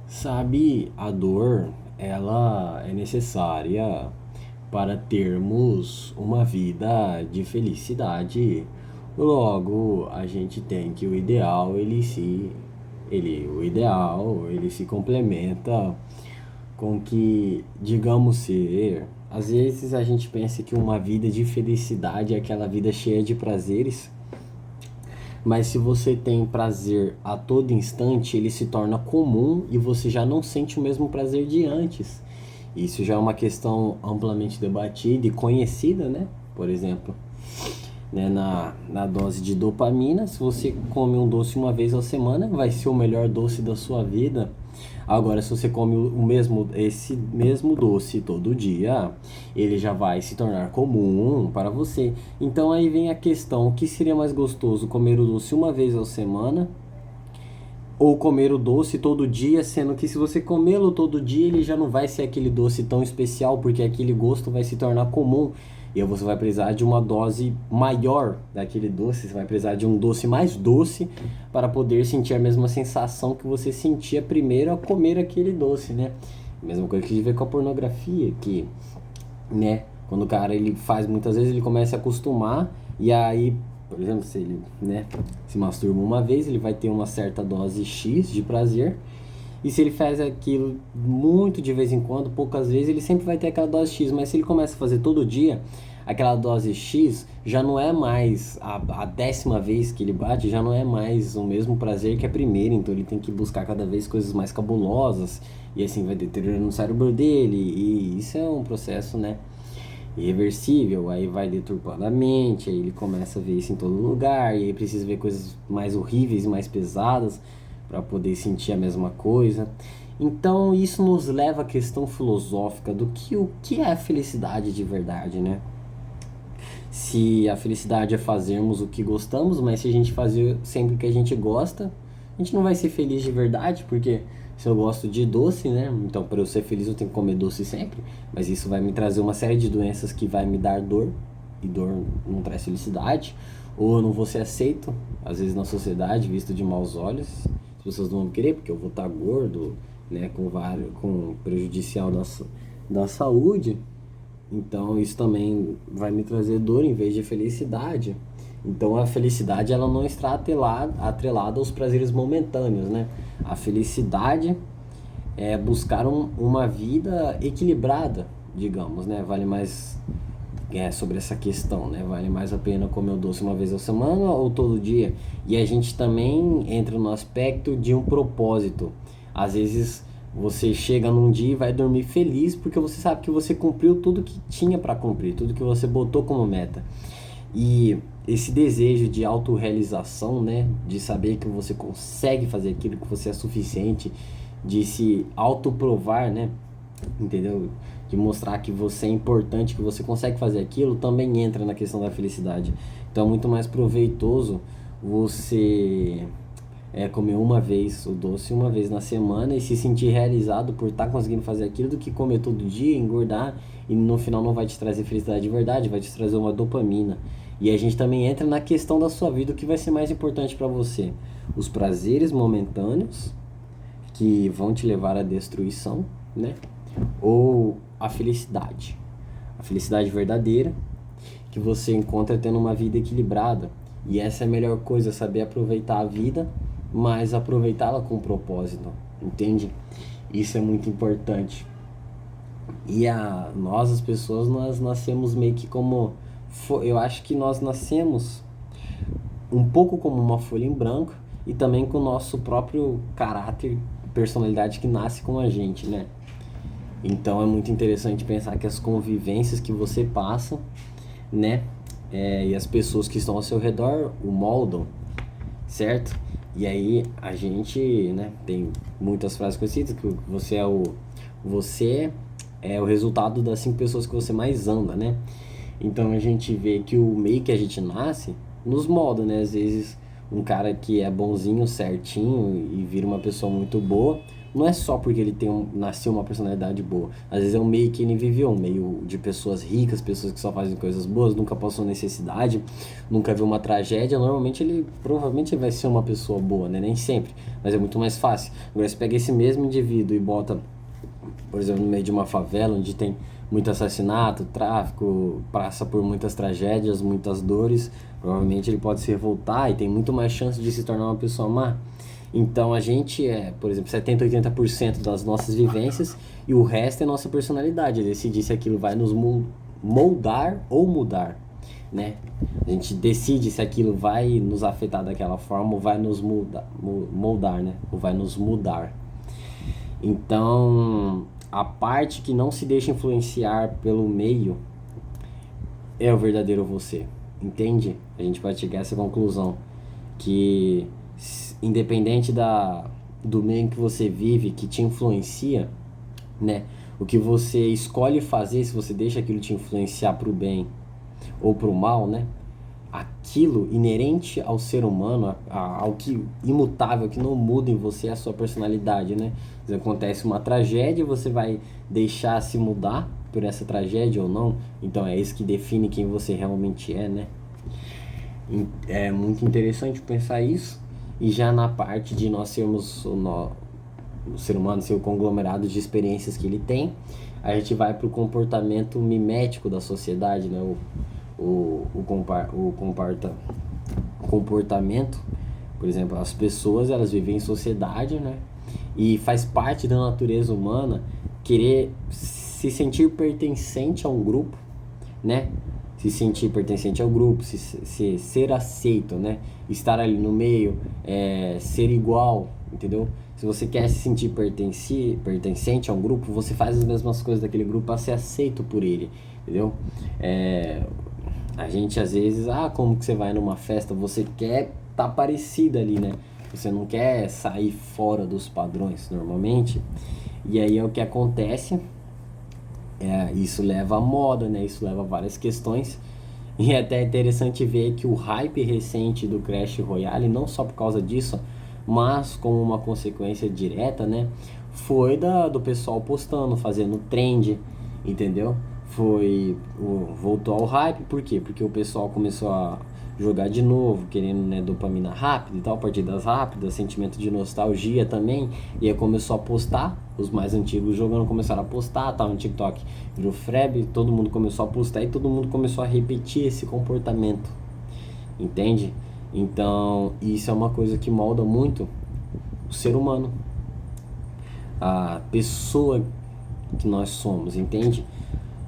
Sabe, a dor, ela é necessária para termos uma vida de felicidade. Logo, a gente tem que o ideal, ele se complementa com que, digamos ser, às vezes a gente pensa que uma vida de felicidade é aquela vida cheia de prazeres, mas se você tem prazer a todo instante, ele se torna comum e você já não sente o mesmo prazer de antes. Isso já é uma questão amplamente debatida e conhecida, né? Por exemplo, né, na dose de dopamina, se você come um doce uma vez a semana, vai ser o melhor doce da sua vida. Agora, se você come esse mesmo doce todo dia, ele já vai se tornar comum para você. Então aí vem a questão, o que seria mais gostoso, comer o doce uma vez a semana ou comer o doce todo dia, sendo que se você comê-lo todo dia, ele já não vai ser aquele doce tão especial, porque aquele gosto vai se tornar comum. E aí você vai precisar de uma dose maior daquele doce, você vai precisar de um doce mais doce para poder sentir a mesma sensação que você sentia primeiro ao comer aquele doce, né? Mesma coisa que a gente vê com a pornografia, que, né, quando o cara ele faz muitas vezes, ele começa a acostumar e aí, por exemplo, se ele, né, se masturba uma vez, ele vai ter uma certa dose X de prazer. E se ele faz aquilo muito de vez em quando, poucas vezes, ele sempre vai ter aquela dose X. Mas se ele começa a fazer todo dia, aquela dose X já não é mais a 10ª vez que ele bate, já não é mais o mesmo prazer que a primeira. Então ele tem que buscar cada vez coisas mais cabulosas. E assim vai deteriorando o cérebro dele. E isso é um processo, né, irreversível. Aí vai deturpando a mente, aí ele começa a ver isso em todo lugar. E aí precisa ver coisas mais horríveis e mais pesadas para poder sentir a mesma coisa. Então isso nos leva à questão filosófica do que o que é a felicidade de verdade, né? Se a felicidade é fazermos o que gostamos, mas se a gente fazer sempre o que a gente gosta, a gente não vai ser feliz de verdade, porque se eu gosto de doce, né? Então para eu ser feliz eu tenho que comer doce sempre, mas isso vai me trazer uma série de doenças que vai me dar dor, e dor não traz felicidade, ou eu não vou ser aceito, às vezes na sociedade, visto de maus olhos, as pessoas não vão querer porque eu vou estar gordo, né, com prejudicial da saúde. Então isso também vai me trazer dor em vez de felicidade. Então a felicidade ela não está atrelada aos prazeres momentâneos, né? A felicidade é buscar uma vida equilibrada, digamos, né? Vale mais sobre essa questão, né? Vale mais a pena comer o doce uma vez a semana ou todo dia? E a gente também entra no aspecto de um propósito. Às vezes você chega num dia e vai dormir feliz porque você sabe que você cumpriu tudo que tinha para cumprir, tudo que você botou como meta. E esse desejo de autorrealização, né, de saber que você consegue fazer aquilo, que você é suficiente, de se autoprovar, né, entendeu? De mostrar que você é importante, que você consegue fazer aquilo, também entra na questão da felicidade. Então é muito mais proveitoso você comer uma vez o doce uma vez na semana e se sentir realizado por estar conseguindo fazer aquilo do que comer todo dia, engordar e no final não vai te trazer felicidade de verdade, vai te trazer uma dopamina. E a gente também entra na questão da sua vida, o que vai ser mais importante para você? Os prazeres momentâneos que vão te levar à destruição, né? Ou a felicidade? A felicidade verdadeira que você encontra tendo uma vida equilibrada. E essa é a melhor coisa, saber aproveitar a vida, mas aproveitá-la com propósito, entende? Isso é muito importante. E nós, as pessoas, nós nascemos meio que como... Eu acho que nós nascemos um pouco como uma folha em branco e também com o nosso próprio caráter, personalidade que nasce com a gente, né? Então é muito interessante pensar que as convivências que você passa, né? E as pessoas que estão ao seu redor o moldam, certo? E aí a gente, né, tem muitas frases conhecidas que você é o resultado das 5 pessoas que você mais anda, né? Então a gente vê que o meio que a gente nasce nos molda, né? Às vezes um cara que é bonzinho, certinho e vira uma pessoa muito boa, não é só porque ele nasceu uma personalidade boa. Às vezes é um meio que ele viveu, um meio de pessoas ricas, pessoas que só fazem coisas boas, nunca passou necessidade, nunca viu uma tragédia. Normalmente ele provavelmente vai ser uma pessoa boa, né? Nem sempre, mas é muito mais fácil. Agora, se pega esse mesmo indivíduo e bota, por exemplo, no meio de uma favela onde tem muito assassinato, tráfico, passa por muitas tragédias, muitas dores, provavelmente ele pode se revoltar e tem muito mais chance de se tornar uma pessoa má. Então a gente é, por exemplo, 70, 80% das nossas vivências e o resto é nossa personalidade. Decidir se aquilo vai nos moldar ou mudar, né? A gente decide se aquilo vai nos afetar daquela forma ou vai nos moldar, né? Ou vai nos mudar. Então, a parte que não se deixa influenciar pelo meio é o verdadeiro você, entende? A gente pode chegar a essa conclusão que independente do meio em que você vive, que te influencia, né? O que você escolhe fazer, se você deixa aquilo te influenciar para o bem ou para o mal, né? Aquilo inerente ao ser humano, ao que imutável, que não muda em você, é a sua personalidade, né? Se acontece uma tragédia, você vai deixar se mudar por essa tragédia ou não? Então é isso que define quem você realmente é, né? É muito interessante pensar isso. E já na parte de nós sermos o ser humano ser o conglomerado de experiências que ele tem, a gente vai para o comportamento mimético da sociedade, né? Comportamento, por exemplo, as pessoas elas vivem em sociedade, né? E faz parte da natureza humana querer se sentir pertencente a um grupo, né? Se sentir pertencente ao grupo, ser aceito, né? Estar ali no meio, ser igual, entendeu? Se você quer se sentir pertencente a um grupo, você faz as mesmas coisas daquele grupo para ser aceito por ele, entendeu? A gente às vezes, como que você vai numa festa, você quer tá parecida ali, né? Você não quer sair fora dos padrões normalmente. E aí é o que acontece. Isso leva à moda, né? Isso leva a várias questões. E é até interessante ver que o hype recente do Clash Royale, não só por causa disso, mas como uma consequência direta, né? Foi do pessoal postando, fazendo trend, entendeu? Voltou ao hype, por quê? Porque o pessoal começou a jogar de novo, querendo, né, dopamina rápida e tal, partidas rápidas, sentimento de nostalgia também, e aí começou a postar, os mais antigos jogando começaram a postar, tava no TikTok, virou febre, todo mundo começou a postar e todo mundo começou a repetir esse comportamento, entende? Então, isso é uma coisa que molda muito o ser humano, a pessoa que nós somos, entende?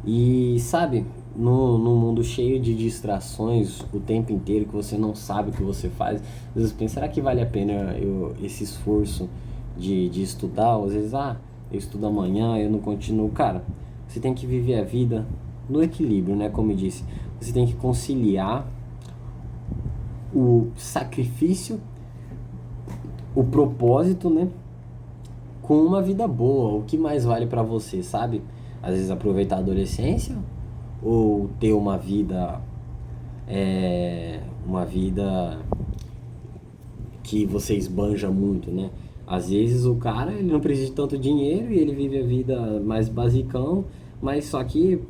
E sabe, no mundo cheio de distrações o tempo inteiro, que você não sabe o que você faz, às vezes pensa, será que vale a pena esse esforço de estudar? Às vezes, eu estudo amanhã, eu não continuo. Cara, você tem que viver a vida no equilíbrio, né? Como eu disse, você tem que conciliar o sacrifício, o propósito, né? Com uma vida boa. O que mais vale pra você, sabe? Às vezes aproveitar a adolescência ou ter uma vida que você esbanja muito, né? Às vezes o cara ele não precisa de tanto dinheiro e ele vive a vida mais basicão, mas só que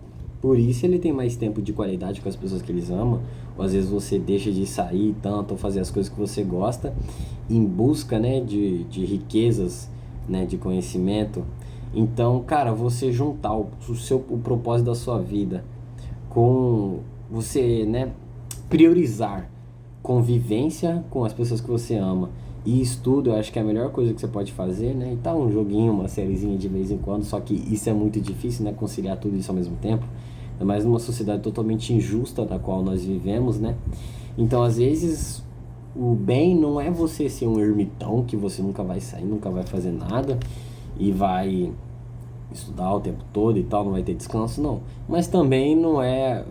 por isso ele tem mais tempo de qualidade com as pessoas que eles amam. Ou às vezes você deixa de sair tanto ou fazer as coisas que você gosta em busca, né, de riquezas, né, de conhecimento. Então, cara, você juntar o propósito da sua vida com você, né, priorizar convivência com as pessoas que você ama e estudo, eu acho que é a melhor coisa que você pode fazer, né? E tá um joguinho, uma sériezinha de vez em quando, só que isso é muito difícil, né? Conciliar tudo isso ao mesmo tempo, ainda mais numa sociedade totalmente injusta da qual nós vivemos, né? Então, às vezes, o bem não é você ser um ermitão que você nunca vai sair, nunca vai fazer nada e vai estudar o tempo todo e tal, não vai ter descanso, não. Mas também não é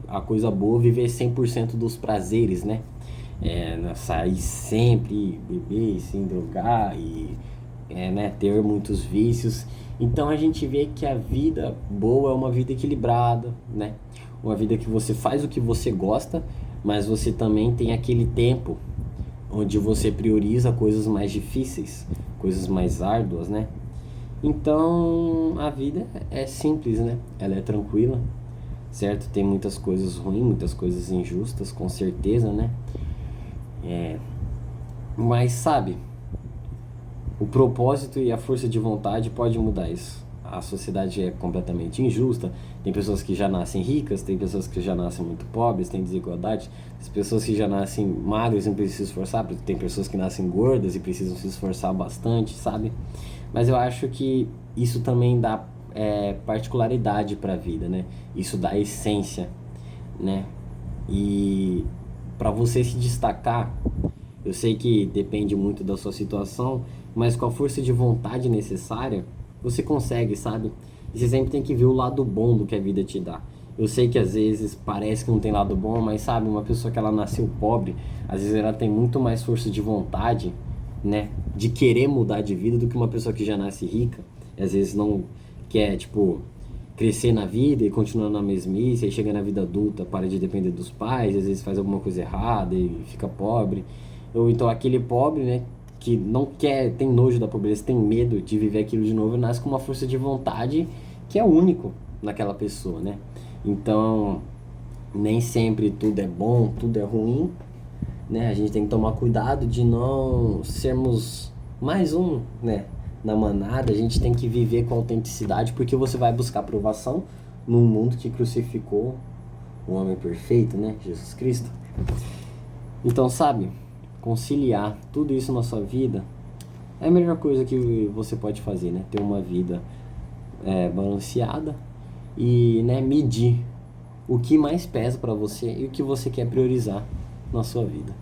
a coisa boa viver 100% dos prazeres, né? Sair sempre, beber, se drogar e né, ter muitos vícios. Então a gente vê que a vida boa é uma vida equilibrada, né? Uma vida que você faz o que você gosta, mas você também tem aquele tempo onde você prioriza coisas mais difíceis, coisas mais árduas, né? Então, a vida é simples, né? Ela é tranquila, certo? Tem muitas coisas ruins, muitas coisas injustas, com certeza, né? Mas sabe, o propósito e a força de vontade pode mudar isso. A sociedade é completamente injusta. Tem pessoas que já nascem ricas, tem pessoas que já nascem muito pobres, tem desigualdade. Tem pessoas que já nascem magras e não precisam se esforçar, tem pessoas que nascem gordas e precisam se esforçar bastante, sabe? Mas eu acho que isso também dá particularidade para a vida, né? Isso dá essência, né? E para você se destacar, eu sei que depende muito da sua situação, mas com a força de vontade necessária, você consegue, sabe? E você sempre tem que ver o lado bom do que a vida te dá. Eu sei que às vezes parece que não tem lado bom, mas sabe, uma pessoa que ela nasceu pobre, às vezes ela tem muito mais força de vontade, né, de querer mudar de vida do que uma pessoa que já nasce rica. E às vezes não quer, tipo, crescer na vida e continuar na mesmice, aí chega na vida adulta, para de depender dos pais, às vezes faz alguma coisa errada e fica pobre. Ou então aquele pobre, né, que não quer, tem nojo da pobreza, tem medo de viver aquilo de novo, nasce com uma força de vontade que é único naquela pessoa, né? Então, nem sempre tudo é bom, tudo é ruim, né? A gente tem que tomar cuidado de não sermos mais um, né, na manada. A gente tem que viver com autenticidade, porque você vai buscar aprovação num mundo que crucificou o homem perfeito, né, Jesus Cristo. Então, sabe, conciliar tudo isso na sua vida é a melhor coisa que você pode fazer, né? Ter uma vida balanceada e, né, medir o que mais pesa para você e o que você quer priorizar na sua vida.